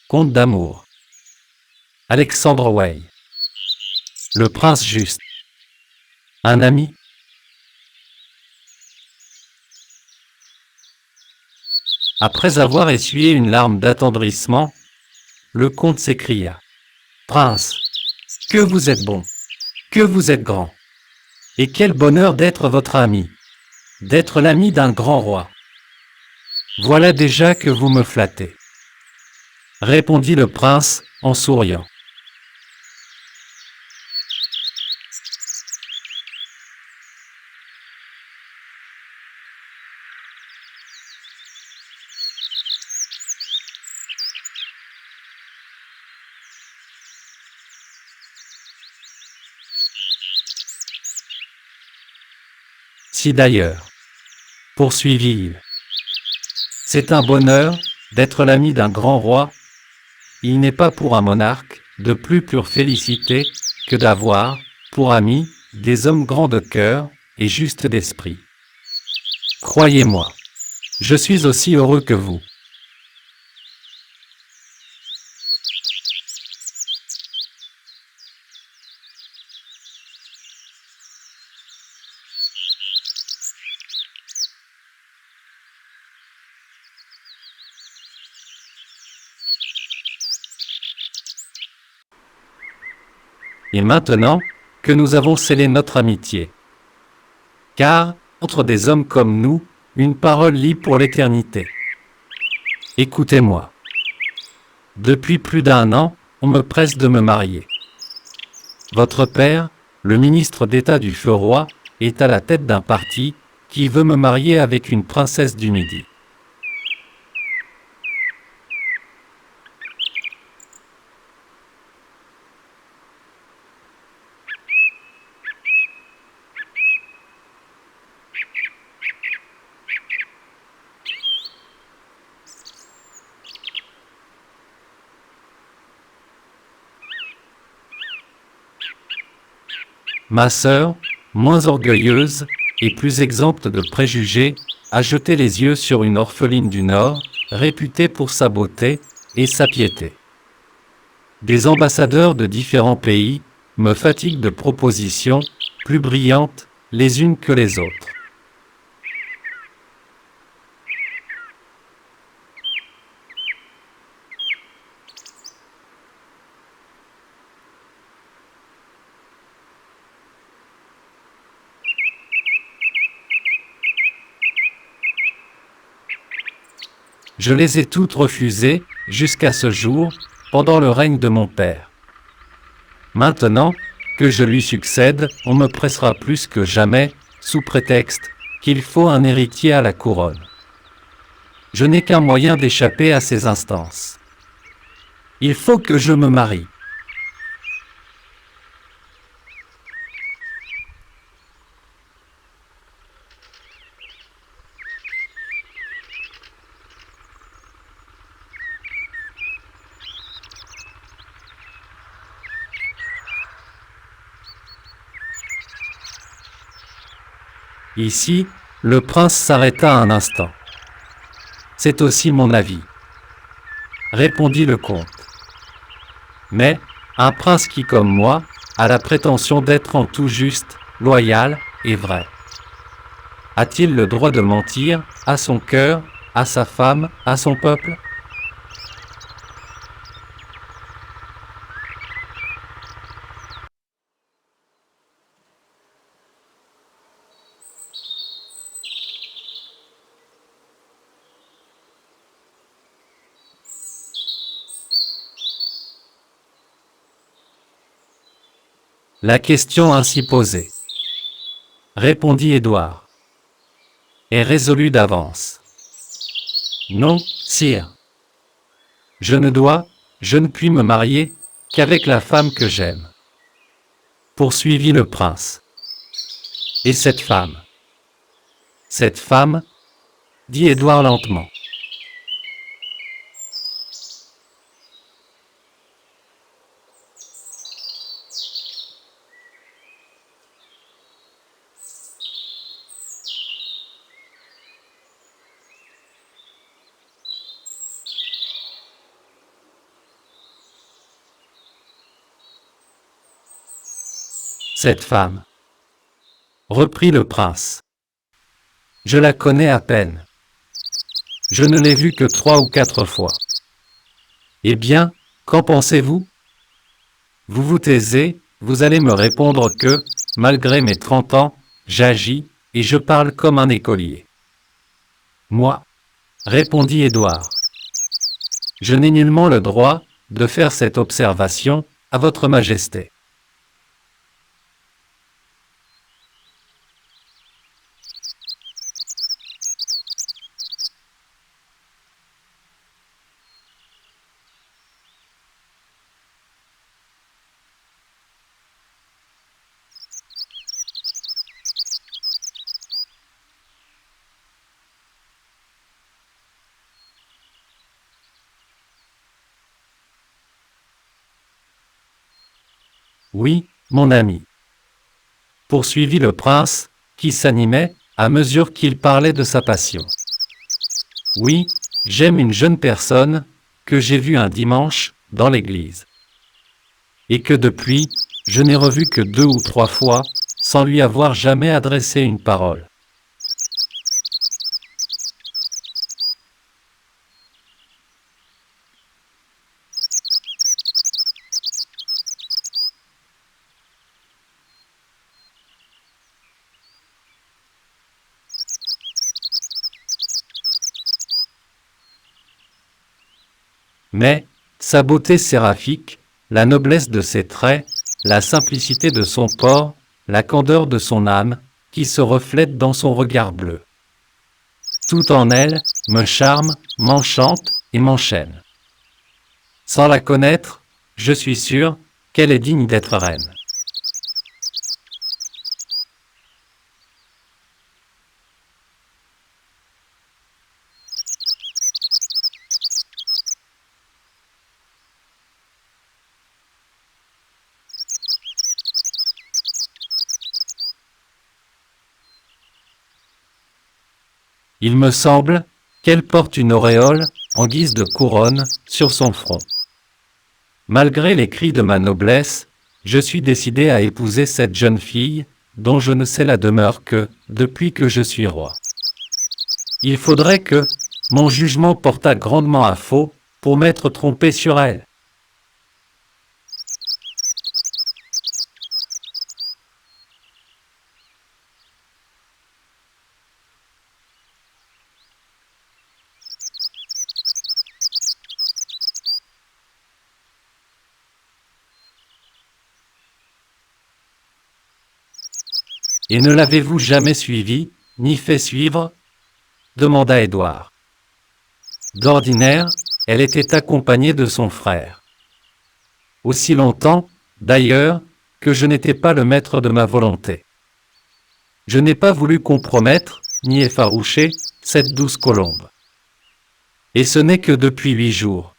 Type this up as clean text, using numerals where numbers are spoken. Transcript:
Conte d'amour. Alexandre Way. Le prince juste. Un ami. Après avoir essuyé une larme d'attendrissement, le comte s'écria. Prince, que vous êtes bon, que vous êtes grand. Et quel bonheur d'être votre ami, d'être l'ami d'un grand roi. Voilà déjà que vous me flattez, répondit le prince en souriant. Si d'ailleurs, poursuivit-il, c'est un bonheur d'être l'ami d'un grand roi, il n'est pas pour un monarque de plus pure félicité que d'avoir, pour amis, des hommes grands de cœur et justes d'esprit. Croyez-moi, je suis aussi heureux que vous. Et maintenant que nous avons scellé notre amitié, car, entre des hommes comme nous, une parole lie pour l'éternité. Écoutez-moi. Depuis plus d'1 an, on me presse de me marier. Votre père, le ministre d'État du feu roi, est à la tête d'un parti qui veut me marier avec une princesse du Midi. Ma sœur, moins orgueilleuse et plus exempte de préjugés, a jeté les yeux sur une orpheline du Nord, réputée pour sa beauté et sa piété. Des ambassadeurs de différents pays me fatiguent de propositions plus brillantes les unes que les autres. Je les ai toutes refusées jusqu'à ce jour, pendant le règne de mon père. Maintenant que je lui succède, on me pressera plus que jamais, sous prétexte qu'il faut un héritier à la couronne. Je n'ai qu'un moyen d'échapper à ces instances. Il faut que je me marie. Ici, le prince s'arrêta un instant. C'est aussi mon avis, répondit le comte. Mais, un prince qui, comme moi, a la prétention d'être en tout juste, loyal et vrai, a-t-il le droit de mentir à son cœur, à sa femme, à son peuple? La question ainsi posée, répondit Édouard, est résolue d'avance. Non, sire. Je ne puis me marier qu'avec la femme que j'aime, poursuivit le prince. Et cette femme, dit Édouard lentement. cette femme, reprit le prince. Je la connais à peine. Je ne l'ai vue que 3 ou 4 fois. Eh bien, qu'en pensez-vous? Vous vous taisez, vous allez me répondre que, malgré mes 30 ans, j'agis, et je parle comme un écolier. Moi, répondit Édouard. Je n'ai nullement le droit de faire cette observation à votre majesté. Oui, mon ami, poursuivit le prince, qui s'animait à mesure qu'il parlait de sa passion. Oui, j'aime une jeune personne que j'ai vue un dimanche dans l'église, et que depuis, je n'ai revue que 2 ou 3 fois, sans lui avoir jamais adressé une parole. Mais, sa beauté séraphique, la noblesse de ses traits, la simplicité de son port, la candeur de son âme, qui se reflète dans son regard bleu. Tout en elle me charme, m'enchante et m'enchaîne. Sans la connaître, je suis sûr qu'elle est digne d'être reine. Il me semble qu'elle porte une auréole, en guise de couronne, sur son front. Malgré les cris de ma noblesse, je suis décidé à épouser cette jeune fille, dont je ne sais la demeure que depuis que je suis roi. Il faudrait que mon jugement portât grandement à faux pour m'être trompé sur elle. Et ne l'avez-vous jamais suivie, ni fait suivre? Demanda Édouard. D'ordinaire, elle était accompagnée de son frère. Aussi longtemps, d'ailleurs, que je n'étais pas le maître de ma volonté. Je n'ai pas voulu compromettre, ni effaroucher, cette douce colombe. Et ce n'est que depuis 8 jours